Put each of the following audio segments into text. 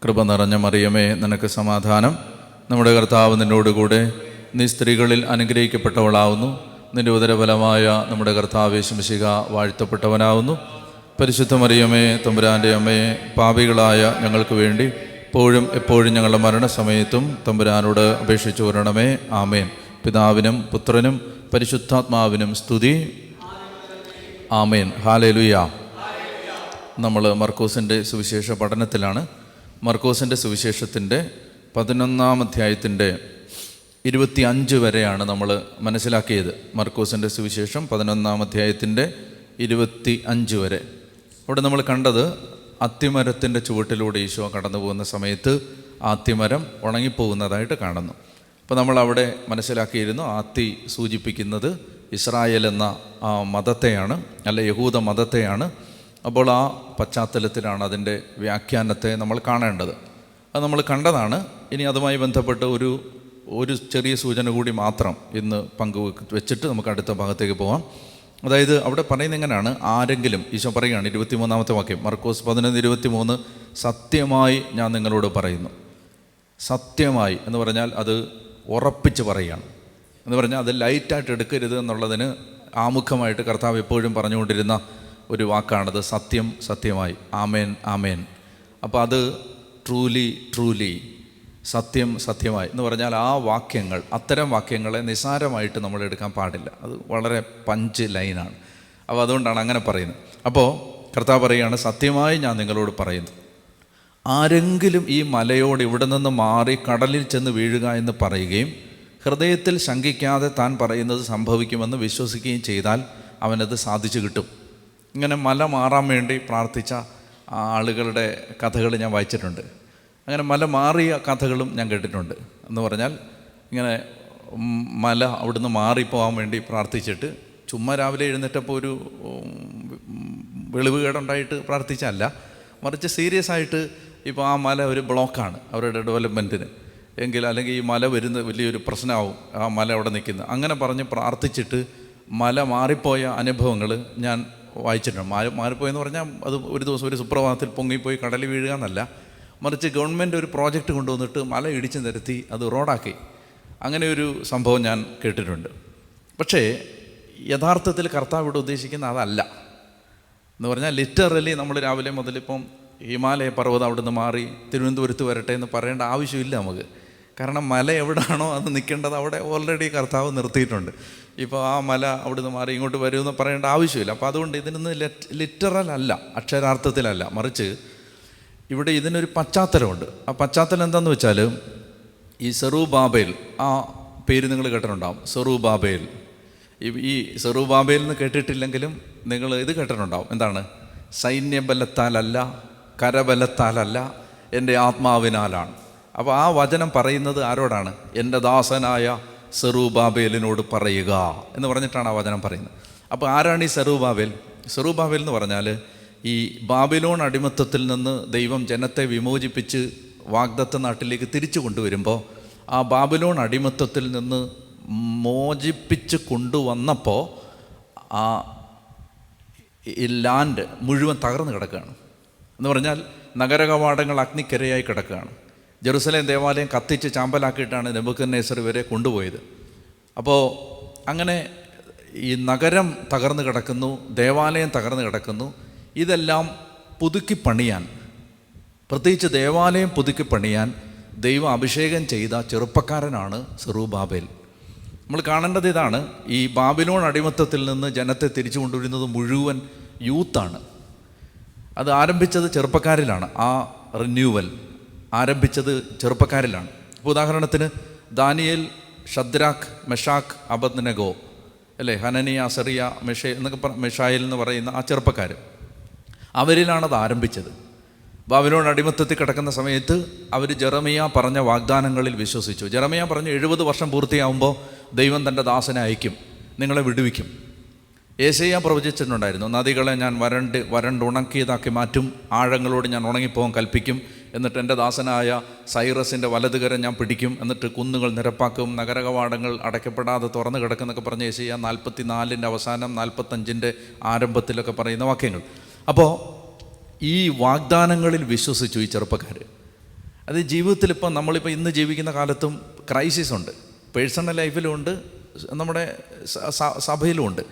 കൃപ നിറഞ്ഞ മറിയമേ, നിനക്ക് സമാധാനം. നമ്മുടെ കർത്താവ് നിന്നോടുകൂടെ, നീ സ്ത്രീകളിൽ അനുഗ്രഹിക്കപ്പെട്ടവളാവുന്നു. നിന്റെ ഉദരഫലമായ നമ്മുടെ കർത്താവ് യേശു മിശിഹ വാഴ്ത്തപ്പെട്ടവനാവുന്നു. പരിശുദ്ധ മറിയമേ, തമ്പുരാൻ്റെ അമ്മയെ, പാപികളായ ഞങ്ങൾക്ക് വേണ്ടി ഇപ്പോഴും എപ്പോഴും ഞങ്ങളുടെ മരണസമയത്തും തമ്പുരാനോട് അപേക്ഷിച്ചു വരണമേ. ആമേൻ. പിതാവിനും പുത്രനും പരിശുദ്ധാത്മാവിനും സ്തുതി. ആമേൻ. ഹല്ലേലൂയ. നമ്മൾ മർക്കോസിൻ്റെ സുവിശേഷ പഠനത്തിലാണ്. മർക്കോസിൻ്റെ സുവിശേഷത്തിൻ്റെ 11-ാം അധ്യായത്തിൻ്റെ 25 വരെയാണ് നമ്മൾ മനസ്സിലാക്കിയത്. മർക്കോസിൻ്റെ സുവിശേഷം 11-ാം അധ്യായത്തിൻ്റെ 25 വരെ. അവിടെ നമ്മൾ കണ്ടത് അത്തിമരത്തിൻ്റെ ചുവട്ടിലൂടെ ഈശോ കടന്നു പോകുന്ന സമയത്ത് ആത്തിമരം ഉണങ്ങിപ്പോകുന്നതായിട്ട് കാണുന്നു. അപ്പോൾ നമ്മളവിടെ മനസ്സിലാക്കിയിരുന്നു, ആത്തി സൂചിപ്പിക്കുന്നത് ഇസ്രായേൽ എന്ന മതത്തെയാണ്, അല്ല യഹൂദ മതത്തെയാണ്. അപ്പോൾ ആ പശ്ചാത്തലത്തിലാണ് അതിൻ്റെ വ്യാഖ്യാനത്തെ നമ്മൾ കാണേണ്ടത്. അത് നമ്മൾ കണ്ടതാണ്. ഇനി അതുമായി ബന്ധപ്പെട്ട് ഒരു ചെറിയ സൂചന കൂടി മാത്രം ഇന്ന് വെച്ചിട്ട് നമുക്ക് അടുത്ത ഭാഗത്തേക്ക് പോകാം. അതായത് അവിടെ പറയുന്നത് എങ്ങനെയാണ്, ആരെങ്കിലും, ഈശോ പറയുകയാണ് 23-ാമത്തെ വാക്യം, മർക്കോസ് 11:23, സത്യമായി ഞാൻ നിങ്ങളോട് പറയുന്നു. സത്യമായി എന്ന് പറഞ്ഞാൽ അത് ഉറപ്പിച്ച് പറയുകയാണ്. എന്ന് പറഞ്ഞാൽ അത് ലൈറ്റായിട്ട് എടുക്കരുത് എന്നുള്ളതിന് ആമുഖമായിട്ട് കർത്താവ് എപ്പോഴും പറഞ്ഞുകൊണ്ടിരുന്ന ഒരു വാക്കാണത്, സത്യം സത്യമായി. ആമേൻ ആമേൻ. അപ്പോൾ അത് ട്രൂലി ട്രൂലി, സത്യം സത്യമായി എന്ന് പറഞ്ഞാൽ ആ വാക്യങ്ങൾ, അത്തരം വാക്യങ്ങളെ നിസ്സാരമായിട്ട് നമ്മൾ എടുക്കാൻ പാടില്ല. അത് വളരെ പഞ്ച് ലൈനാണ്. അപ്പോൾ അതുകൊണ്ടാണ് അങ്ങനെ പറയുന്നത്. അപ്പോൾ കർത്താവ് പറയുകയാണ്, സത്യമായി ഞാൻ നിങ്ങളോട് പറയുന്നു, ആരെങ്കിലും ഈ മലയോട് ഇവിടെ നിന്ന് മാറി കടലിൽ ചെന്ന് വീഴുക എന്ന് പറയുകയും ഹൃദയത്തിൽ ശങ്കിക്കാതെ താൻ പറയുന്നത് സംഭവിക്കുമെന്ന് വിശ്വസിക്കുകയും ചെയ്താൽ അവനത് സാധിച്ചു കിട്ടും. ഇങ്ങനെ മല മാറാൻ വേണ്ടി പ്രാർത്ഥിച്ച ആളുകളുടെ കഥകൾ ഞാൻ വായിച്ചിട്ടുണ്ട്. അങ്ങനെ മല മാറിയ കഥകളും ഞാൻ കേട്ടിട്ടുണ്ട്. എന്ന് പറഞ്ഞാൽ ഇങ്ങനെ മല അവിടുന്ന് മാറിപ്പോകാൻ വേണ്ടി പ്രാർത്ഥിച്ചിട്ട് ചുമ്മാ രാവിലെ എഴുന്നേറ്റപ്പോൾ ഒരു വെളിവുകേടുണ്ടായിട്ട് പ്രാർത്ഥിച്ചല്ല, മറിച്ച് സീരിയസ് ആയിട്ട് ഇപ്പോൾ ആ മല ഒരു ബ്ലോക്കാണ് അവരുടെ ഡെവലപ്മെൻറ്റിന് എങ്കിൽ, അല്ലെങ്കിൽ ഈ മല വരുന്ന വലിയൊരു പ്രശ്നമാവും ആ മല അവിടെ നിൽക്കുന്നത്, അങ്ങനെ പറഞ്ഞ് പ്രാർത്ഥിച്ചിട്ട് മല മാറിപ്പോയ അനുഭവങ്ങൾ ഞാൻ വായിച്ചിട്ടുണ്ട്. മാറിപ്പോയെന്ന് പറഞ്ഞാൽ അത് ഒരു ദിവസം ഒരു സുപ്രഭാതത്തിൽ പൊങ്ങിപ്പോയി കടലിൽ വീഴുക എന്നല്ല, മറിച്ച് ഗവൺമെൻറ് ഒരു പ്രോജക്റ്റ് കൊണ്ടുവന്നിട്ട് മല ഇടിച്ച് നിരത്തി അത് റോഡാക്കി. അങ്ങനെ ഒരു സംഭവം ഞാൻ കേട്ടിട്ടുണ്ട്. പക്ഷേ യഥാർത്ഥത്തിൽ കർത്താവ് ഇവിടെ ഉദ്ദേശിക്കുന്ന അതല്ല. എന്ന് പറഞ്ഞാൽ ലിറ്ററലി നമ്മൾ രാവിലെ മുതലിപ്പം ഹിമാലയ പർവ്വതം അവിടെ നിന്ന് മാറി തിരുവനന്തപുരത്ത് വരട്ടെ എന്ന് പറയേണ്ട ആവശ്യമില്ല നമുക്ക്. കാരണം മല എവിടെയാണോ അത് നിൽക്കേണ്ടത് അവിടെ ഓൾറെഡി കർത്താവ് നിർത്തിയിട്ടുണ്ട്. ഇപ്പോൾ ആ മല അവിടുന്ന് മാറി ഇങ്ങോട്ട് വരുമെന്ന് പറയേണ്ട ആവശ്യമില്ല. അപ്പോൾ അതുകൊണ്ട് ഇതിനൊന്നും ലിറ്ററൽ അല്ല, അക്ഷരാർത്ഥത്തിലല്ല, മറിച്ച് ഇവിടെ ഇതിനൊരു പശ്ചാത്തലമുണ്ട്. ആ പശ്ചാത്തലം എന്താണെന്ന് വെച്ചാൽ, ഈ സെറൂബാബേൽ, ആ പേര് നിങ്ങൾ കേട്ടിട്ടുണ്ടാവും, സെറൂബാബേൽ. ഈ സെറൂബാബേൽ എന്ന് കേട്ടിട്ടില്ലെങ്കിലും നിങ്ങൾ ഇത് കേട്ടിട്ടുണ്ടാവും. എന്താണ്? സൈന്യബലത്താലല്ല, കരബലത്താലല്ല, എൻ്റെ ആത്മാവിനാലാണ്. അപ്പോൾ ആ വചനം പറയുന്നത് ആരോടാണ്? എൻ്റെ ദാസനായ സെറൂബാബേലിനോട് പറയുക എന്ന് പറഞ്ഞിട്ടാണ് ആ വചനം പറയുന്നത്. അപ്പോൾ ആരാണ് ഈ സെറൂബാബേൽ? സെറൂബാബേൽ എന്ന് പറഞ്ഞാൽ ഈ ബാബിലോൺ അടിമത്തത്തിൽ നിന്ന് ദൈവം ജനത്തെ വിമോചിപ്പിച്ച് വാഗ്ദത്ത നാട്ടിലേക്ക് തിരിച്ചു കൊണ്ടുവരുമ്പോൾ, ആ ബാബിലോൺ അടിമത്തത്തിൽ നിന്ന് മോചിപ്പിച്ച് കൊണ്ടുവന്നപ്പോൾ ആ ഈ ലാൻഡ് മുഴുവൻ തകർന്നു കിടക്കുകയാണ്. എന്ന് പറഞ്ഞാൽ നഗരകവാടങ്ങൾ അഗ്നിക്കരയായി കിടക്കുകയാണ്. ജെറുസലേം ദേവാലയം കത്തിച്ച് ചാമ്പലാക്കിയിട്ടാണ് നെബൂഖദ്നേസർ ഇവരെ കൊണ്ടുപോയത്. അപ്പോൾ അങ്ങനെ ഈ നഗരം തകർന്നു കിടക്കുന്നു, ദേവാലയം തകർന്നു കിടക്കുന്നു. ഇതെല്ലാം പുതുക്കി പണിയാൻ, പ്രത്യേകിച്ച് ദേവാലയം പുതുക്കി പണിയാൻ ദൈവം അഭിഷേകം ചെയ്ത ചെറുപ്പക്കാരനാണ് സെറൂബാബേൽ. നമ്മൾ കാണേണ്ടത് ഇതാണ്, ഈ ബാബിലോൺ അടിമത്തത്തിൽ നിന്ന് ജനത്തെ തിരിച്ചു കൊണ്ടുവരുന്നത് മുഴുവൻ യൂത്താണ്. അത് ആരംഭിച്ചത് ചെറുപ്പക്കാരിലാണ്. ആ റിന്യൂവൽ ആരംഭിച്ചത് ചെറുപ്പക്കാരിലാണ്. ഇപ്പോൾ ഉദാഹരണത്തിന് ദാനിയേൽ, ഷദ്രാഖ്, മെഷാഖ്, അബദ്നെഗോ, അല്ലേ, ഹനനിയ, അസറിയ, മെഷായേൽ എന്ന് പറയുന്ന ആ ചെറുപ്പക്കാർ, അവരിലാണത് ആരംഭിച്ചത്. ബാബിലോൺ അടിമത്തത്തിൽ കിടക്കുന്ന സമയത്ത് അവർ ജെറമിയ പറഞ്ഞ വാഗ്ദാനങ്ങളിൽ വിശ്വസിച്ചു. ജെറമിയ പറഞ്ഞു 70 വർഷം പൂർത്തിയാകുമ്പോൾ ദൈവം തൻ്റെ ദാസനെ അയക്കും, നിങ്ങളെ വിടുവിക്കും. യേശയ്യാ പ്രവചിച്ചിട്ടുണ്ടായിരുന്നു, നദികളെ ഞാൻ വരണ്ടുണക്കിയതാക്കി മാറ്റും, ആഴങ്ങളോട് ഞാൻ ഉണങ്ങിപ്പോകാൻ കൽപ്പിക്കും, എന്നിട്ട് എൻ്റെ ദാസനായ സൈറസിൻ്റെ വലതുകരം ഞാൻ പിടിക്കും, എന്നിട്ട് കുന്നുകൾ നിരപ്പാക്കും, നഗരകവാടങ്ങൾ അടയ്ക്കപ്പെടാതെ തുറന്നു കിടക്കുന്നൊക്കെ പറഞ്ഞ് യേശയ്യാ 44 അവസാനം 45 ആരംഭത്തിലൊക്കെ പറയുന്ന വാക്യങ്ങൾ. അപ്പോൾ ഈ വാഗ്ദാനങ്ങളിൽ വിശ്വസിച്ചു ഈ ചെറുപ്പക്കാർ. അത് ജീവിതത്തിൽ ഇപ്പം നമ്മളിപ്പോൾ ഇന്ന് ജീവിക്കുന്ന കാലത്തും ക്രൈസിസ് ഉണ്ട്. പേഴ്സണൽ ലൈഫിലും ഉണ്ട്, നമ്മുടെ സഭയിലും ഉണ്ട്.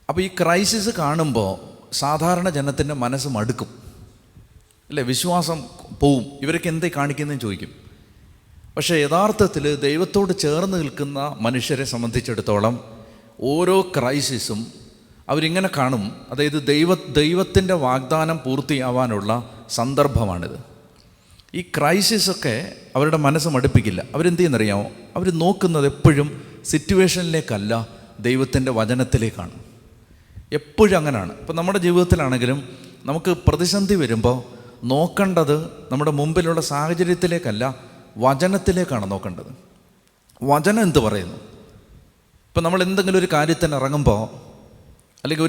അപ്പോൾ ഈ ക്രൈസിസ് കാണുമ്പോൾ സാധാരണ ജനത്തിൻ്റെ മനസ്സ് മടുക്കും, അല്ലേ? വിശ്വാസം പോവും, ഇവരൊക്കെ എന്തേ കാണിക്കുന്നതെന്ന് ചോദിക്കും. പക്ഷേ യഥാർത്ഥത്തിൽ ദൈവത്തോട് ചേർന്ന് നിൽക്കുന്ന മനുഷ്യരെ സംബന്ധിച്ചിടത്തോളം ഓരോ ക്രൈസിസും അവരിങ്ങനെ കാണും. അതായത് ദൈവത്തിൻ്റെ വാഗ്ദാനം പൂർത്തിയാവാനുള്ള സന്ദർഭമാണിത്. ഈ ക്രൈസിസൊക്കെ അവരുടെ മനസ്സ് മടുപ്പിക്കില്ല. അവരെന്ത് ചെയ്യുന്നറിയാമോ? അവർ നോക്കുന്നത് എപ്പോഴും സിറ്റുവേഷനിലേക്കല്ല, ദൈവത്തിൻ്റെ വചനത്തിലേക്കാണ്. എപ്പോഴും അങ്ങനെയാണ്. ഇപ്പം നമ്മുടെ ജീവിതത്തിലാണെങ്കിലും നമുക്ക് പ്രതിസന്ധി വരുമ്പോൾ നോക്കേണ്ടത് നമ്മുടെ മുമ്പിലുള്ള സാഹചര്യത്തിലേക്കല്ല, വചനത്തിലേക്കാണ് നോക്കേണ്ടത്. വചനം എന്ത് പറയുന്നു? ഇപ്പം നമ്മൾ എന്തെങ്കിലും ഒരു കാര്യത്തിന് ഇറങ്ങുമ്പോൾ, അല്ലെങ്കിൽ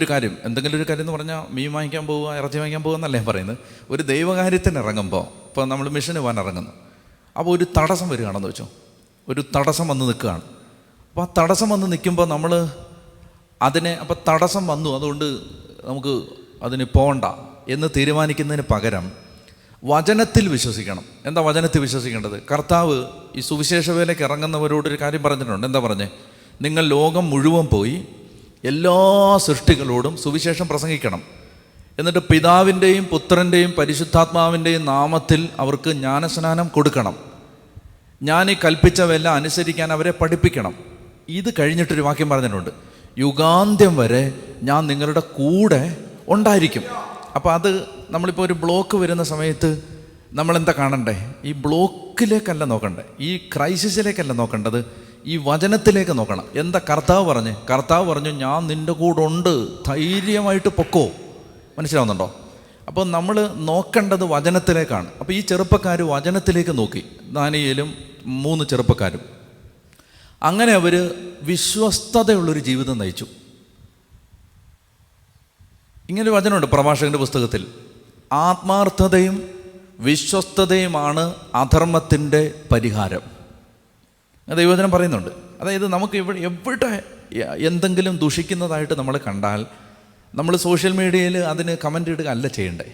എന്തെങ്കിലും ഒരു കാര്യം എന്ന് പറഞ്ഞാൽ മീൻ വാങ്ങിക്കാൻ പോവുക, ഇറച്ചി വാങ്ങിക്കാൻ പോകുക എന്നല്ലേ പറയുന്നത്. ഒരു ദൈവകാര്യത്തിന് ഇറങ്ങുമ്പോൾ, ഇപ്പോൾ നമ്മൾ മിഷന് പോകാൻ ഇറങ്ങുന്നു, അപ്പോൾ ഒരു തടസ്സം വരികയാണെന്ന് വെച്ചോ, ഒരു തടസ്സം വന്ന് നിൽക്കുകയാണ്. അപ്പോൾ ആ തടസ്സം വന്ന് നിൽക്കുമ്പോൾ നമ്മൾ അപ്പോൾ തടസ്സം വന്നു, അതുകൊണ്ട് നമുക്ക് അതിന് പോകണ്ട എന്ന് തീരുമാനിക്കുന്നതിന് പകരം വചനത്തിൽ വിശ്വസിക്കണം. എന്താ വചനത്തിൽ വിശ്വസിക്കേണ്ടത്? കർത്താവ് ഈ സുവിശേഷ വേലയ്ക്ക് ഇറങ്ങുന്നവരോടൊരു കാര്യം പറഞ്ഞിട്ടുണ്ട്. എന്താ പറഞ്ഞേ? നിങ്ങൾ ലോകം മുഴുവൻ പോയി എല്ലാ സൃഷ്ടികളോടും സുവിശേഷം പ്രസംഗിക്കണം, എന്നിട്ട് പിതാവിൻ്റെയും പുത്രൻ്റെയും പരിശുദ്ധാത്മാവിൻ്റെയും നാമത്തിൽ അവർക്ക് ജ്ഞാനസ്നാനം കൊടുക്കണം, ഞാൻ ഈ കൽപ്പിച്ചവയെല്ലാം അനുസരിക്കാൻ അവരെ പഠിപ്പിക്കണം. ഇത് കഴിഞ്ഞിട്ടൊരു വാക്യം പറഞ്ഞിട്ടുണ്ട്, യുഗാന്ത്യം വരെ ഞാൻ നിങ്ങളുടെ കൂടെ ഉണ്ടായിരിക്കും. അപ്പോൾ അത് നമ്മളിപ്പോൾ ഒരു ബ്ലോക്ക് വരുന്ന സമയത്ത് നമ്മളെന്താ കാണണ്ടേ? ഈ ബ്ലോക്കിലേക്കല്ല നോക്കണ്ടേ, ഈ ക്രൈസിസിലേക്കല്ല നോക്കേണ്ടത്, ഈ വചനത്തിലേക്ക് നോക്കണം. എന്താ കർത്താവ് പറഞ്ഞു ഞാൻ നിൻ്റെ കൂടെ ഉണ്ട്, ധൈര്യമായിട്ട് പൊക്കോ. മനസ്സിലാവുന്നുണ്ടോ? അപ്പോൾ നമ്മൾ നോക്കേണ്ടത് വചനത്തിലേക്കാണ്. അപ്പോൾ ഈ ചെറുപ്പക്കാർ വചനത്തിലേക്ക് നോക്കി, ദാനിയേലും 3 ചെറുപ്പക്കാരും. അങ്ങനെ അവർ വിശ്വസ്തതയുള്ളൊരു ജീവിതം നയിച്ചു. ഇങ്ങനൊരു വചനമുണ്ട് പ്രഭാഷകൻ്റെ പുസ്തകത്തിൽ, ആത്മാർത്ഥതയും വിശ്വസ്തതയുമാണ് അധർമ്മത്തിൻ്റെ പരിഹാരം. ദൈവവചനം പറയുന്നുണ്ട്. അതായത് നമുക്ക് എവിടെ എന്തെങ്കിലും ദുഷിക്കുന്നതായിട്ട് നമ്മൾ കണ്ടാൽ നമ്മൾ സോഷ്യൽ മീഡിയയിൽ അതിന് കമൻ്റ് ഇടുക അല്ല ചെയ്യണ്ടേ.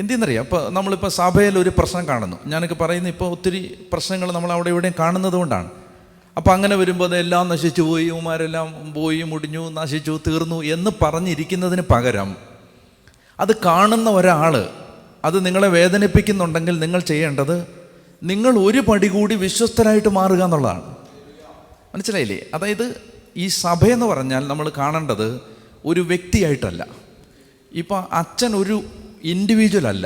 എന്തെന്നറിയാം, ഇപ്പോൾ നമ്മളിപ്പോൾ സഭയിൽ ഒരു പ്രശ്നം കാണുന്നു, ഞാനൊക്കെ പറയുന്നത് ഇപ്പോൾ ഒത്തിരി പ്രശ്നങ്ങൾ നമ്മൾ അവിടെ ഇവിടെയും കാണുന്നത് കൊണ്ടാണ്. അപ്പോൾ അങ്ങനെ വരുമ്പോൾ അതെല്ലാം നശിച്ചു പോയി, ഉമാരെല്ലാം പോയി, മുടിഞ്ഞു, നശിച്ചു, തീർന്നു എന്ന് പറഞ്ഞിരിക്കുന്നതിന് പകരം അത് കാണുന്ന ഒരാൾ അത് നിങ്ങളെ വേദനിപ്പിക്കുന്നുണ്ടെങ്കിൽ നിങ്ങൾ ചെയ്യേണ്ടത് നിങ്ങൾ ഒരു പടി കൂടി വിശ്വസ്തരായിട്ട് മാറുക എന്നുള്ളതാണ്. മനസ്സിലായില്ലേ? അതായത് ഈ സഭയെന്ന് പറഞ്ഞാൽ നമ്മൾ കാണേണ്ടത് ഒരു വ്യക്തിയായിട്ടല്ല. ഇപ്പോൾ അച്ഛൻ ഒരു ഇൻഡിവിജ്വൽ അല്ല,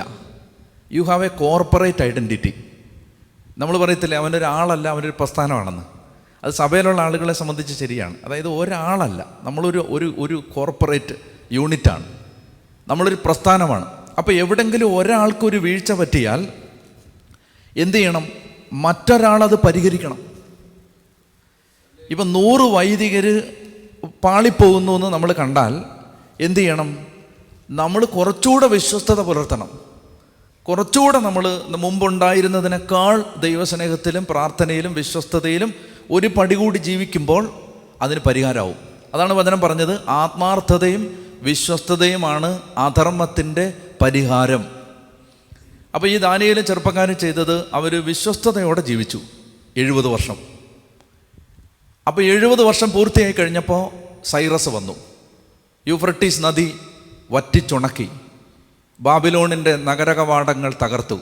you have A corporate identity. നമ്മൾ പറയത്തില്ലേ അവനൊരാളല്ല, അവനൊരു പ്രസ്ഥാനമാണെന്ന്. അത് സഭയിലുള്ള ആളുകളെ സംബന്ധിച്ച് ശരിയാണ്. അതായത് ഒരാളല്ല, നമ്മളൊരു ഒരു കോർപ്പറേറ്റ് യൂണിറ്റാണ്, നമ്മളൊരു പ്രസ്ഥാനമാണ്. അപ്പോൾ എവിടെങ്കിലും ഒരാൾക്കൊരു വീഴ്ച പറ്റിയാൽ എന്ത് ചെയ്യണം? മറ്റൊരാളത് പരിഹരിക്കണം. ഇപ്പം 100 വൈദികർ പാളിപ്പോകുന്നു എന്ന് നമ്മൾ കണ്ടാൽ എന്ത് ചെയ്യണം? നമ്മൾ കുറച്ചുകൂടെ വിശ്വസ്തത പുലർത്തണം. കുറച്ചുകൂടെ നമ്മൾ മുമ്പുണ്ടായിരുന്നതിനേക്കാൾ ദൈവസ്നേഹത്തിലും പ്രാർത്ഥനയിലും വിശ്വസ്തതയിലും ഒരു പടി കൂടി ജീവിക്കുമ്പോൾ അതിന് പരിഹാരമാവും. അതാണ് വചനം പറഞ്ഞത്, ആത്മാർത്ഥതയും വിശ്വസ്തതയുമാണ് അധർമ്മത്തിൻ്റെ പരിഹാരം. അപ്പോൾ ഈ ദാനിയേലും ചെറുപ്പക്കാരും ചെയ്തത്, അവർ വിശ്വസ്തതയോടെ ജീവിച്ചു 70 വർഷം. അപ്പോൾ 70 വർഷം പൂർത്തിയായി കഴിഞ്ഞപ്പോൾ സൈറസ് വന്നു, യൂഫ്രട്ടീസ് നദി വറ്റിച്ചുണക്കി, ബാബിലോണിൻ്റെ നഗര കവാടങ്ങൾ തകർത്തു.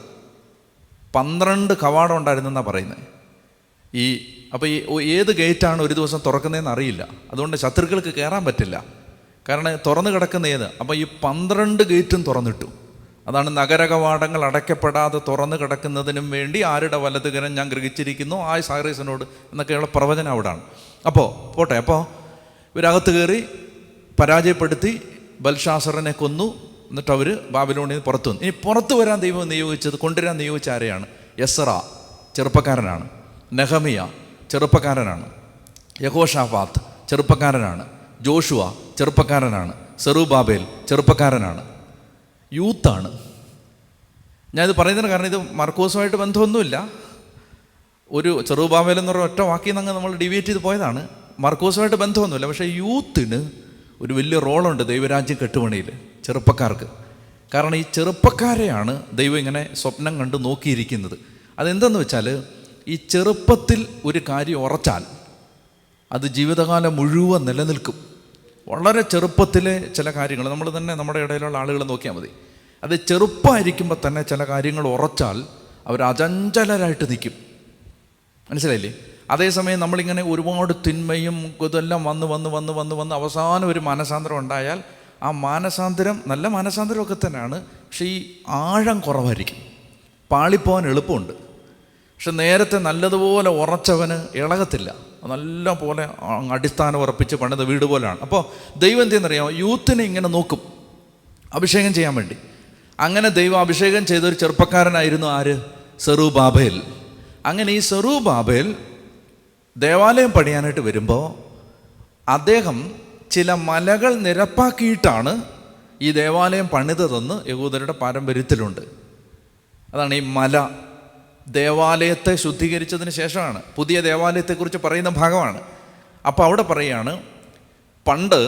12 കവാടം ഉണ്ടായിരുന്നെന്നാണ് പറയുന്നത്. അപ്പോൾ ഏത് ഗേറ്റാണ് ഒരു ദിവസം തുറക്കുന്നതെന്ന് അറിയില്ല, അതുകൊണ്ട് ശത്രുക്കൾക്ക് കയറാൻ പറ്റില്ല, കാരണം തുറന്നു കിടക്കുന്ന ഏത്. അപ്പോൾ ഈ 12 ഗേറ്റും തുറന്നിട്ടു. അതാണ് നഗര കവാടങ്ങൾ അടയ്ക്കപ്പെടാതെ തുറന്നു കിടക്കുന്നതിനും വേണ്ടി ആരുടെ വലതുകരം ഞാൻ ഗ്രഹിച്ചിരിക്കുന്നു ആ സൈറസിനോട് എന്നൊക്കെയുള്ള പ്രവചനം അവിടാണ്. അപ്പോൾ പോട്ടെ, അപ്പോൾ ഇവരകത്ത് കയറി പരാജയപ്പെടുത്തി ബൽഷാസറിനെ കൊന്നു. എന്നിട്ട് അവർ ബാബിലോണിൽ നിന്ന് പുറത്തു വന്നു. ഇനി പുറത്തു വരാൻ ദൈവം നിയോഗിച്ചത്, കൊണ്ടുവരാൻ നിയോഗിച്ച ആരെയാണ്? എസ്ര ചെറുപ്പക്കാരനാണ്, നെഹമിയ ചെറുപ്പക്കാരനാണ്, യഹോഷാഫാത്ത് ചെറുപ്പക്കാരനാണ്, ജോഷുവ ചെറുപ്പക്കാരനാണ്, സെറുബാബേൽ ചെറുപ്പക്കാരനാണ്, യൂത്താണ്. ഞാനിത് പറയുന്നതിന് കാരണം ഇത് മർക്കോസുമായിട്ട് ബന്ധമൊന്നുമില്ല. ഒരു സെറുബാബേൽ എന്നൊരു ഒറ്റ വാക്കിൽ നിന്ന് നമ്മൾ ഡിവിയേറ്റ് ചെയ്ത് പോയതാണ്. മർക്കോസുമായിട്ട് ബന്ധമൊന്നുമില്ല. പക്ഷേ യൂത്തിന് ഒരു വലിയ റോളുണ്ട് ദൈവരാജ്യം കെട്ടുപണിയിൽ, ചെറുപ്പക്കാർക്ക്. കാരണം ഈ ചെറുപ്പക്കാരെയാണ് ദൈവം ഇങ്ങനെ സ്വപ്നം കണ്ട് നോക്കിയിരിക്കുന്നത്. അതെന്തെന്ന് വെച്ചാൽ, ഈ ചെറുപ്പത്തിൽ ഒരു കാര്യം ഉറച്ചാൽ അത് ജീവിതകാലം മുഴുവൻ നിലനിൽക്കും. വളരെ ചെറുപ്പത്തിലെ ചില കാര്യങ്ങൾ നമ്മൾ തന്നെ നമ്മുടെ ഇടയിലുള്ള ആളുകളെ നോക്കിയാൽ മതി. അത് ചെറുപ്പമായിരിക്കുമ്പോൾ തന്നെ ചില കാര്യങ്ങൾ ഉറച്ചാൽ അവർ അചഞ്ചലരായിട്ട് നിൽക്കും. മനസ്സിലായില്ലേ? അതേസമയം നമ്മളിങ്ങനെ ഒരുപാട് തിന്മയും ഇതെല്ലാം വന്ന് അവസാനം ഒരു മാനസാന്തരം ഉണ്ടായാൽ ആ മാനസാന്തരം നല്ല മാനസാന്തരമൊക്കെ തന്നെയാണ്, പക്ഷേ ഈ ആഴം കുറവായിരിക്കും, പാളിപ്പോവാൻ എളുപ്പമുണ്ട്. പക്ഷെ നേരത്തെ നല്ലതുപോലെ ഉറച്ചവന് ഇളകത്തില്ല, നല്ല പോലെ അടിസ്ഥാനം ഉറപ്പിച്ച് പണിത വീട് പോലെയാണ്. അപ്പോൾ ദൈവം എന്തെന്നറിയാമോ, യൂത്തിനെ ഇങ്ങനെ നോക്കും അഭിഷേകം ചെയ്യാൻ വേണ്ടി. അങ്ങനെ ദൈവം അഭിഷേകം ചെയ്തൊരു ചെറുപ്പക്കാരനായിരുന്നു ആര്? സെറുബാബേൽ. അങ്ങനെ ഈ സെറുബാബേൽ ദേവാലയം പണിയാനായിട്ട് വരുമ്പോൾ അദ്ദേഹം ചില മലകൾ നിരപ്പാക്കിയിട്ടാണ് ഈ ദേവാലയം പണിതതെന്ന് യഹൂദരുടെ പാരമ്പര്യത്തിലുണ്ട്. അതാണ് ഈ മല. ദേവാലയത്തെ ശുദ്ധീകരിച്ചതിന് ശേഷമാണ്, പുതിയ ദേവാലയത്തെക്കുറിച്ച് പറയുന്ന ഭാഗമാണ്. അപ്പോൾ അവിടെ പറയുകയാണ്, പണ്ട്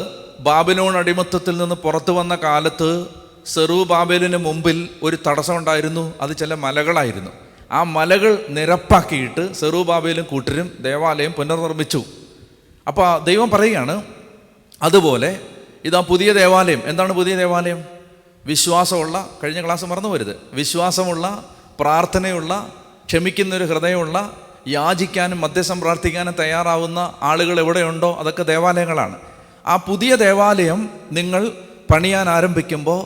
ബാബിലോൺ അടിമത്തത്തിൽ നിന്ന് പുറത്തു വന്ന കാലത്ത് സെറുബാബേലിന് മുമ്പിൽ ഒരു തടസ്സം ഉണ്ടായിരുന്നു, അത് ചില മലകളായിരുന്നു. ആ മലകൾ നിരപ്പാക്കിയിട്ട് സെറുബാബേലും കൂട്ടരും ദേവാലയം പുനർനിർമ്മിച്ചു. അപ്പോൾ ദൈവം പറയുകയാണ്, അതുപോലെ ഇതാ പുതിയ ദേവാലയം. എന്താണ് പുതിയ ദേവാലയം? വിശ്വാസമുള്ള, കഴിഞ്ഞ ക്ലാസ് മറന്നു വരുത്, വിശ്വാസമുള്ള, പ്രാർത്ഥനയുള്ള, ക്ഷമിക്കുന്നൊരു ഹൃദയമുള്ള, യാചിക്കാനും മധ്യസ്ഥം പ്രാർത്ഥിക്കാനും തയ്യാറാവുന്ന ആളുകൾ എവിടെയുണ്ടോ അതൊക്കെ ദേവാലയങ്ങളാണ്. ആ പുതിയ ദേവാലയം നിങ്ങൾ പണിയാൻ ആരംഭിക്കുമ്പോൾ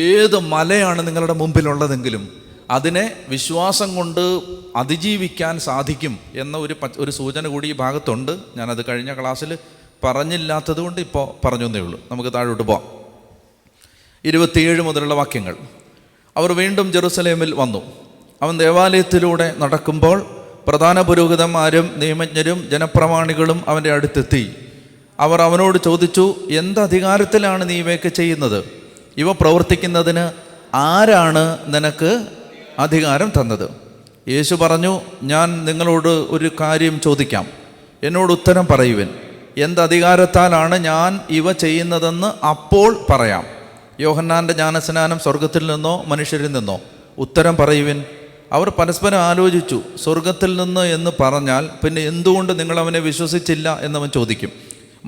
ഏത് മലയാണ് നിങ്ങളുടെ മുമ്പിലുള്ളതെങ്കിലും അതിനെ വിശ്വാസം കൊണ്ട് അതിജീവിക്കാൻ സാധിക്കും എന്ന ഒരു സൂചന കൂടി ഈ ഭാഗത്തുണ്ട്. ഞാനത് കഴിഞ്ഞ ക്ലാസ്സിൽ പറഞ്ഞില്ലാത്തത് കൊണ്ട് ഇപ്പോൾ പറഞ്ഞേ ഉള്ളൂ. നമുക്ക് താഴോട്ട് പോവാം. 27 മുതലുള്ള വാക്യങ്ങൾ. അവർ വീണ്ടും ജെറുസലേമിൽ വന്നു. അവൻ ദേവാലയത്തിലൂടെ നടക്കുമ്പോൾ പ്രധാന പുരോഹിതന്മാരും നിയമജ്ഞരും ജനപ്രമാണികളും അവൻ്റെ അടുത്തെത്തി. അവർ അവനോട് ചോദിച്ചു, എന്തധികാരത്തിലാണ് നീ ഇവയൊക്കെ ചെയ്യുന്നത്? ഇവ പ്രവർത്തിക്കുന്നതിന് ആരാണ് നിനക്ക് അധികാരം തന്നത്? യേശു പറഞ്ഞു, ഞാൻ നിങ്ങളോട് ഒരു കാര്യം ചോദിക്കാം, എന്നോട് ഉത്തരം പറയുവിൻ. എന്തധികാരത്താലാണ് ഞാൻ ഇവ ചെയ്യുന്നതെന്ന് അപ്പോൾ പറയാം. യോഹന്നാൻ്റെ ജ്ഞാനസ്നാനം സ്വർഗത്തിൽ നിന്നോ മനുഷ്യരിൽ നിന്നോ? ഉത്തരം പറയുവിൻ. അവർ പരസ്പരം ആലോചിച്ചു. സ്വർഗത്തിൽ നിന്ന് എന്ന് പറഞ്ഞാൽ പിന്നെ എന്തുകൊണ്ട് നിങ്ങൾ അവനെ വിശ്വസിച്ചില്ല എന്നവൻ ചോദിക്കും.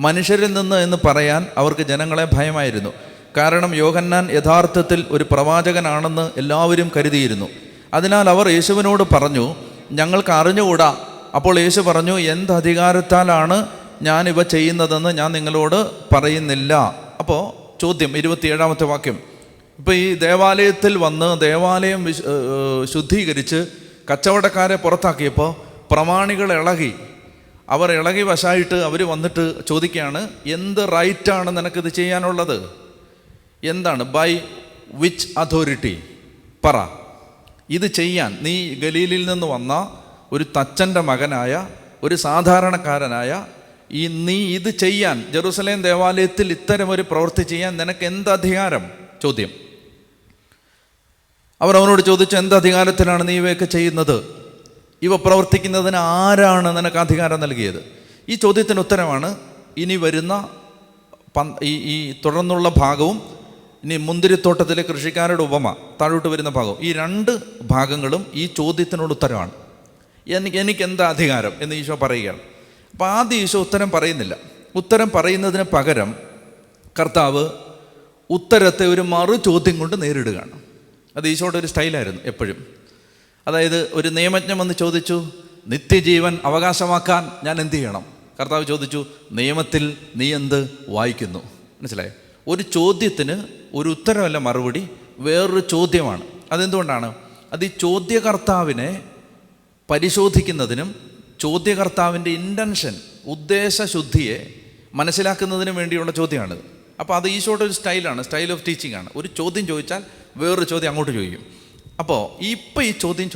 മനുഷ്യരിൽ നിന്ന് എന്ന് പറയാൻ അവർക്ക് ജനങ്ങളെ ഭയമായിരുന്നു. കാരണം യോഹന്നാൻ യഥാർത്ഥത്തിൽ ഒരു പ്രവാചകനാണെന്ന് എല്ലാവരും കരുതിയിരുന്നു. അതിനാൽ അവർ യേശുവിനോട് പറഞ്ഞു, ഞങ്ങൾക്ക് അറിഞ്ഞുകൂടാ. അപ്പോൾ യേശു പറഞ്ഞു, എന്തധികാരത്താലാണ് ഞാൻ ഇവ ചെയ്യുന്നതെന്ന് ഞാൻ നിങ്ങളോട് പറയുന്നില്ല. അപ്പോൾ ചോദ്യം, 27-ാമത്തെ വാക്യം. ഇപ്പോൾ ഈ ദേവാലയത്തിൽ വന്ന് ദേവാലയം ശുദ്ധീകരിച്ച് കച്ചവടക്കാരെ പുറത്താക്കിയപ്പോൾ പ്രമാണികൾ ഇളകി. അവർ ഇളകി വശായിട്ട് അവർ വന്നിട്ട് ചോദിക്കുകയാണ്, എന്ത് റൈറ്റാണ് നിനക്കിത് ചെയ്യാനുള്ളത്? എന്താണ്? By which authority? പറ. ഇത് ചെയ്യാൻ നീ ഗലീലിൽ നിന്ന് വന്ന ഒരു തച്ചൻ്റെ മകനായ ഒരു സാധാരണക്കാരനായ നീ ഇത് ചെയ്യാൻ, ജെറുസലേം ദേവാലയത്തിൽ ഇത്തരമൊരു പ്രവൃത്തി ചെയ്യാൻ നിനക്ക് എന്തധികാരം? ചോദ്യം. അവർ അവനോട് ചോദിച്ചു, എന്തധികാരത്തിലാണ് നീ ഇവയൊക്കെ ചെയ്യുന്നത്? ഇവ പ്രവർത്തിക്കുന്നതിന് ആരാണ് നിനക്ക് അധികാരം നൽകിയത്? ഈ ചോദ്യത്തിന് ഉത്തരമാണ് ഇനി വരുന്ന ഈ തുടർന്നുള്ള ഭാഗവും ഇനി മുന്തിരിത്തോട്ടത്തിലെ കൃഷിക്കാരുടെ ഉപമ താഴോട്ട് വരുന്ന ഭാഗവും. ഈ 2 ഭാഗങ്ങളും ഈ ചോദ്യത്തിനുള്ള ഉത്തരമാണ്. എനിക്ക് എന്താ അധികാരം എന്ന് ഈശോ പറയുകയാണ്. അപ്പോൾ ആദ്യം ഈശോ ഉത്തരം പറയുന്നില്ല. ഉത്തരം പറയുന്നതിന് പകരം കർത്താവ് ഉത്തരത്തെ ഒരു മറു ചോദ്യം കൊണ്ട് നേരിടുകയാണ്. അത് ഈശോയുടെ ഒരു സ്റ്റൈലായിരുന്നു എപ്പോഴും. അതായത് ഒരു നിയമജ്ഞൻ വന്ന് ചോദിച്ചു, നിത്യജീവൻ അവകാശമാക്കാൻ ഞാൻ എന്ത് ചെയ്യണം? കർത്താവ് ചോദിച്ചു, നിയമത്തിൽ നീ എന്ത് വായിക്കുന്നു? മനസ്സിലായോ? ഒരു ചോദ്യത്തിന് ഒരു ഉത്തരമല്ല മറുപടി, വേറൊരു ചോദ്യമാണ്. അതെന്തുകൊണ്ടാണ്? അത് ഈ ചോദ്യകർത്താവിനെ പരിശോധിക്കുന്നതിനും ചോദ്യകർത്താവിൻ്റെ ഇൻറ്റൻഷൻ, ഉദ്ദേശശുദ്ധിയെ മനസ്സിലാക്കുന്നതിനും വേണ്ടിയുള്ള ചോദ്യമാണിത്. അപ്പോൾ അത് ഈശോയുടെ ഒരു സ്റ്റൈലാണ്, സ്റ്റൈൽ ഓഫ് ടീച്ചിങ് ആണ്. ഒരു ചോദ്യം ചോദിച്ചാൽ വേറൊരു ചോദ്യം അങ്ങോട്ട് ചോദിക്കും. അപ്പോൾ ഇപ്പം ഈ ചോദ്യം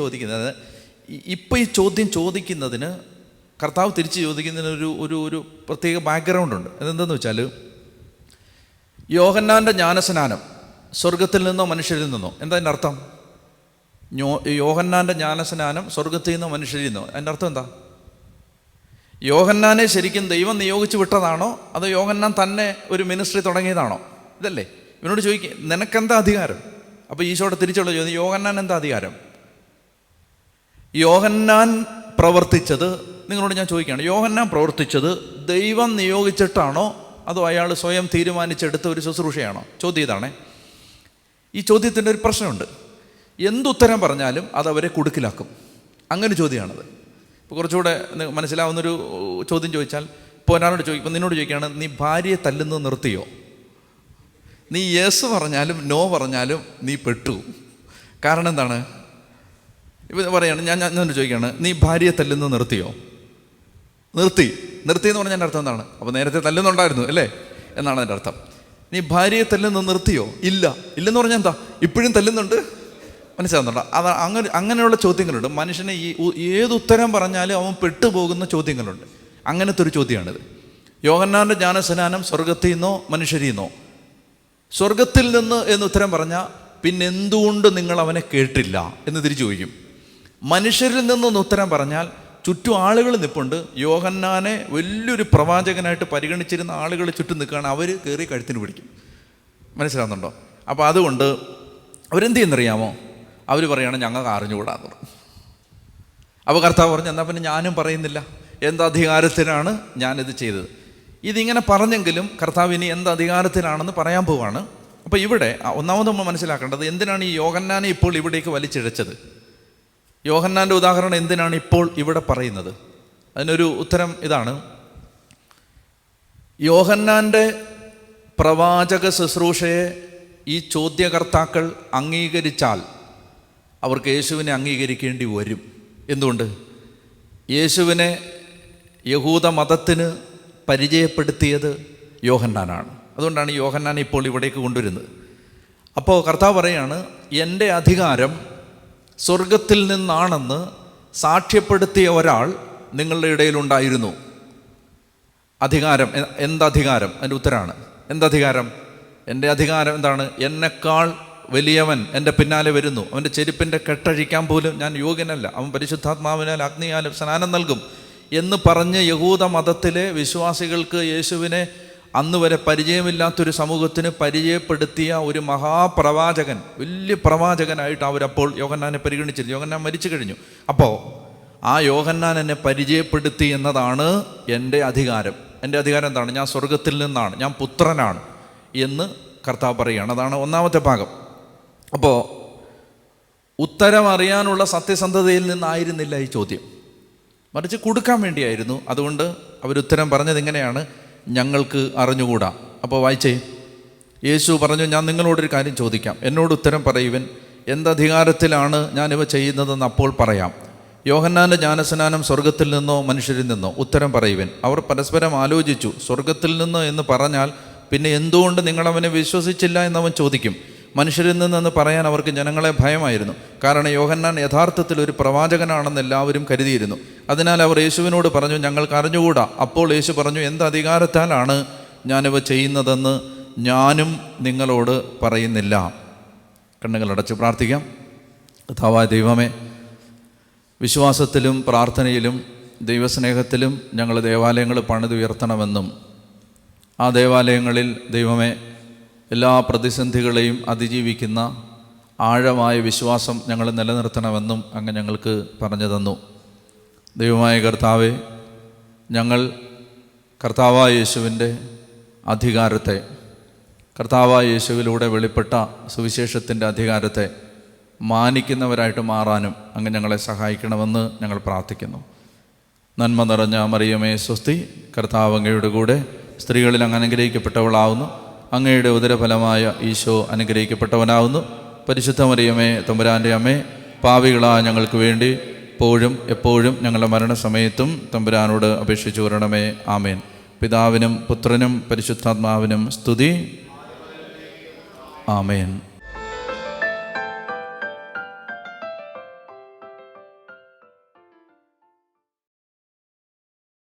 ചോദിക്കുന്നതിന് കർത്താവ് തിരിച്ച് ചോദിക്കുന്നതിന് ഒരു പ്രത്യേക ബാക്ക്ഗ്രൗണ്ട് ഉണ്ട്. അതെന്തെന്ന് വെച്ചാൽ, യോഹന്നാൻ്റെ ജ്ഞാനസ്നാനം സ്വർഗത്തിൽ നിന്നോ മനുഷ്യരിൽ നിന്നോ? എന്താ അതിൻ്റെ അർത്ഥം? യോഹന്നാൻ്റെ ജ്ഞാനസ്നാനം സ്വർഗത്തിൽ നിന്നോ മനുഷ്യരിൽ നിന്നോ? അതിൻ്റെ അർത്ഥം എന്താ? യോഹന്നാനെ ശരിക്കും ദൈവം നിയോഗിച്ച് വിട്ടതാണോ അതോ യോഹന്നാൻ തന്നെ ഒരു മിനിസ്ട്രി തുടങ്ങിയതാണോ? ഇതല്ലേ? ഇവനോട് ചോദിക്കുക, നിനക്കെന്താ അധികാരം? അപ്പോൾ ഈശോയുടെ തിരിച്ചുള്ള ചോദ്യം, യോഹന്നാൻ എന്താ അധികാരം? യോഹന്നാൻ പ്രവർത്തിച്ചത്, നിങ്ങളോട് ഞാൻ ചോദിക്കുകയാണ്, യോഹന്നാൻ പ്രവർത്തിച്ചത് ദൈവം നിയോഗിച്ചിട്ടാണോ അതോ അയാൾ സ്വയം തീരുമാനിച്ചെടുത്ത ഒരു ശുശ്രൂഷയാണോ? ചോദ്യം ഇതാണേ. ഈ ചോദ്യത്തിൻ്റെ ഒരു പ്രശ്നമുണ്ട്. എന്തുത്തരം പറഞ്ഞാലും അതവരെ കുടുക്കിലാക്കും. അങ്ങനെ ചോദ്യമാണത്. ഇപ്പോൾ കുറച്ചുകൂടെ മനസ്സിലാവുന്നൊരു ചോദ്യം ചോദിച്ചാൽ, ഇപ്പോൾ ഒരാളോട് ചോദിക്കും, നിന്നോട് ചോദിക്കുകയാണ്, നീ ഭാര്യയെ തല്ലുന്നത് നിർത്തിയോ? നീ യെസ് പറഞ്ഞാലും നോ പറഞ്ഞാലും നീ പെട്ടു. കാരണം എന്താണ്? ഇപ്പോൾ പറയാണ്, ഞാൻ ചോദിക്കുകയാണ്, നീ ഭാര്യയെ തല്ലുന്നത് നിർത്തിയോ? നിർത്തി എന്ന് പറഞ്ഞാൽ എൻ്റെ അർത്ഥം എന്താണ്? അപ്പോൾ നേരത്തെ തല്ലുന്നുണ്ടായിരുന്നു അല്ലേ എന്നാണ് എൻ്റെ അർത്ഥം. നീ ഭാര്യയെ തല്ലുന്നത് നിർത്തിയോ? ഇല്ലെന്ന് പറഞ്ഞാൽ എന്താ? ഇപ്പോഴും തല്ലുന്നുണ്ട്. മനസ്സിലാകുന്നുണ്ടോ? അത് അങ്ങനെയുള്ള ചോദ്യങ്ങളുണ്ട്. മനുഷ്യനെ ഏതുത്തരം പറഞ്ഞാലും അവൻ പെട്ടുപോകുന്ന ചോദ്യങ്ങളുണ്ട്. അങ്ങനത്തെ ഒരു ചോദ്യമാണിത്. യോഹന്നാൻ്റെ ജ്ഞാനസ്നാനം സ്വർഗത്തിൽ നിന്നോ മനുഷ്യരിൽ നിന്നോ? സ്വർഗത്തിൽ നിന്ന് എന്ന് ഉത്തരം പറഞ്ഞാൽ പിന്നെ എന്തുകൊണ്ട് നിങ്ങൾ അവനെ കേട്ടില്ല എന്ന് തിരിച്ചു ചോദിക്കും. മനുഷ്യരിൽ നിന്നൊന്ന് ഉത്തരം പറഞ്ഞാൽ ചുറ്റും ആളുകൾ നിൽപ്പുണ്ട്. യോഹന്നാനെ വലിയൊരു പ്രവാചകനായിട്ട് പരിഗണിച്ചിരുന്ന ആളുകൾ ചുറ്റും നിൽക്കുകയാണ്. അവർ കയറി കഴുത്തിന് പിടിക്കും. മനസ്സിലാകുന്നുണ്ടോ? അപ്പോൾ അതുകൊണ്ട് അവരെന്ത് ചെയ്യുന്നറിയാമോ? അവർ പറയുകയാണ്, ഞങ്ങൾക്ക് അറിഞ്ഞുകൂടാന്ന് പറഞ്ഞു. അപ്പോൾ കർത്താവ് പറഞ്ഞു, എന്നാൽ പിന്നെ ഞാനും പറയുന്നില്ല. എന്ത് അധികാരത്തിനാണ് ഞാനിത് ചെയ്തത്? ഇതിങ്ങനെ പറഞ്ഞെങ്കിലും കർത്താവ് ഇനി എന്ത് അധികാരത്തിനാണെന്ന് പറയാൻ പോവാണ്. അപ്പോൾ ഇവിടെ ഒന്നാമത് നമ്മൾ മനസ്സിലാക്കേണ്ടത്, എന്തിനാണ് ഈ യോഹന്നാനെ ഇപ്പോൾ ഇവിടേക്ക് വലിച്ചിഴച്ചത്? യോഹന്നാൻ്റെ ഉദാഹരണം എന്തിനാണ് ഇപ്പോൾ ഇവിടെ പറയുന്നത്? അതിനൊരു ഉത്തരം ഇതാണ്. യോഹന്നാൻ്റെ പ്രവാചക ശുശ്രൂഷയെ ഈ ചോദ്യകർത്താക്കൾ അംഗീകരിച്ചാൽ അവർക്ക് യേശുവിനെ അംഗീകരിക്കേണ്ടി വരും. എന്തുകൊണ്ട്? യേശുവിനെ യഹൂദ മതത്തിന് പരിചയപ്പെടുത്തിയത് യോഹന്നാനാണ്. അതുകൊണ്ടാണ് യോഹന്നാൻ ഇപ്പോൾ ഇവിടേക്ക് കൊണ്ടുവരുന്നത്. അപ്പോൾ കർത്താവ് പറയാണ്, എൻ്റെ അധികാരം സ്വർഗത്തിൽ നിന്നാണെന്ന് സാക്ഷ്യപ്പെടുത്തിയ ഒരാൾ നിങ്ങളുടെ ഇടയിലുണ്ടായിരുന്നു. അധികാരം എന്തധികാരം? അതിൻ്റെ ഉത്തരമാണ് എന്തധികാരം? എൻ്റെ അധികാരം എന്താണ്? എന്നെക്കാൾ വലിയവൻ എൻ്റെ പിന്നാലെ വരുന്നു, അവൻ്റെ ചെരുപ്പിൻ്റെ കെട്ടഴിക്കാൻ പോലും ഞാൻ യോഗ്യനല്ല, അവൻ പരിശുദ്ധാത്മാവിനാൽ അഗ്നിയാലും സ്നാനം നൽകും എന്ന് പറഞ്ഞ് യഹൂദ മതത്തിലെ വിശ്വാസികൾക്ക് യേശുവിനെ അന്ന് വരെ പരിചയമില്ലാത്തൊരു സമൂഹത്തിന് പരിചയപ്പെടുത്തിയ ഒരു മഹാപ്രവാചകൻ, വലിയ പ്രവാചകനായിട്ട് അവരപ്പോൾ യോഹന്നാനെ പരിഗണിച്ചിരുന്നു. യോഹന്നാൻ മരിച്ചു കഴിഞ്ഞു. അപ്പോൾ ആ യോഹന്നാൻ എന്നെ പരിചയപ്പെടുത്തി എന്നതാണ് എൻ്റെ അധികാരം. എൻ്റെ അധികാരം എന്താണ്? ഞാൻ സ്വർഗത്തിൽ നിന്നാണ്, ഞാൻ പുത്രനാണ് എന്ന് കർത്താവ് പറയുകയാണ്. അതാണ് ഒന്നാമത്തെ ഭാഗം. അപ്പോൾ ഉത്തരം അറിയാനുള്ള സത്യസന്ധതയിൽ നിന്നായിരുന്നില്ല ഈ ചോദ്യം, മറിച്ച് കൊടുക്കാൻ വേണ്ടിയായിരുന്നു. അതുകൊണ്ട് അവരുത്തരം പറഞ്ഞത് ഇങ്ങനെയാണ്, ഞങ്ങൾക്ക് അറിഞ്ഞുകൂടാ. അപ്പോൾ വായിച്ചേ. യേശു പറഞ്ഞു, ഞാൻ നിങ്ങളോടൊരു കാര്യം ചോദിക്കാം, എന്നോട് ഉത്തരം പറയുവൻ. എന്തധികാരത്തിലാണ് ഞാനിവ ചെയ്യുന്നതെന്ന് അപ്പോൾ പറയാം. യോഹന്നാൻ്റെ ജ്ഞാനസ്നാനം സ്വർഗത്തിൽ നിന്നോ മനുഷ്യരിൽ നിന്നോ? ഉത്തരം പറയുവൻ. അവർ പരസ്പരം ആലോചിച്ചു. സ്വർഗത്തിൽ നിന്ന് എന്ന് പറഞ്ഞാൽ പിന്നെ എന്തുകൊണ്ട് നിങ്ങളവനെ വിശ്വസിച്ചില്ല എന്നവൻ ചോദിക്കും. മനുഷ്യരിൽ നിന്നെന്ന് പറയാൻ അവർക്ക് ജനങ്ങളെ ഭയമായിരുന്നു. കാരണം യോഹന്നാൻ യഥാർത്ഥത്തിൽ ഒരു പ്രവാചകനാണെന്ന് എല്ലാവരും കരുതിയിരുന്നു. അതിനാൽ അവർ യേശുവിനോട് പറഞ്ഞു, ഞങ്ങൾക്ക് അറിഞ്ഞുകൂടാ. അപ്പോൾ യേശു പറഞ്ഞു, എന്ത് അധികാരത്താലാണ് ഞാനിവ ചെയ്യുന്നതെന്ന് ഞാനും നിങ്ങളോട് പറയുന്നില്ല. കണ്ണുകളടച്ച് പ്രാർത്ഥിക്കാം. കർത്താവായ ദൈവമേ, വിശ്വാസത്തിലും പ്രാർത്ഥനയിലും ദൈവസ്നേഹത്തിലും ഞങ്ങൾ ദേവാലയങ്ങൾ പണിതുയർത്തണമെന്നും ആ ദേവാലയങ്ങളിൽ ദൈവമേ എല്ലാ പ്രതിസന്ധികളെയും അതിജീവിക്കുന്ന ആഴമായ വിശ്വാസം ഞങ്ങൾ നിലനിർത്തണമെന്നും അങ്ങ് ഞങ്ങൾക്ക് പറഞ്ഞു തന്നു. ദൈവമായ കർത്താവെ, ഞങ്ങൾ കർത്താവായ യേശുവിൻ്റെ അധികാരത്തെ, കർത്താവായ യേശുവിലൂടെ വെളിപ്പെട്ട സുവിശേഷത്തിൻ്റെ അധികാരത്തെ മാനിക്കുന്നവരായിട്ട് മാറാനും അങ്ങ് ഞങ്ങളെ സഹായിക്കണമെന്ന് ഞങ്ങൾ പ്രാർത്ഥിക്കുന്നു. നന്മ നിറഞ്ഞ മറിയമേ സ്വസ്തി, കർത്താവ് അങ്ങയുടെ കൂടെ സ്ത്രീകളിൽ അങ്ങ് അനുഗ്രഹിക്കപ്പെട്ടവളാവുന്നു. അങ്ങയുടെ ഉദരഫലമായ ഈശോ അനുഗ്രഹിക്കപ്പെട്ടവനാവുന്നു. പരിശുദ്ധ മറിയമേ തമ്പുരാൻ്റെ അമ്മേ, പാപികളായ ഞങ്ങൾക്ക് വേണ്ടി ഇപ്പോഴും എപ്പോഴും ഞങ്ങളുടെ മരണസമയത്തും തമ്പുരാനോട് അപേക്ഷിച്ചു വരണമേ. ആമേൻ. പിതാവിനും പുത്രനും പരിശുദ്ധാത്മാവിനും സ്തുതി. ആമേൻ.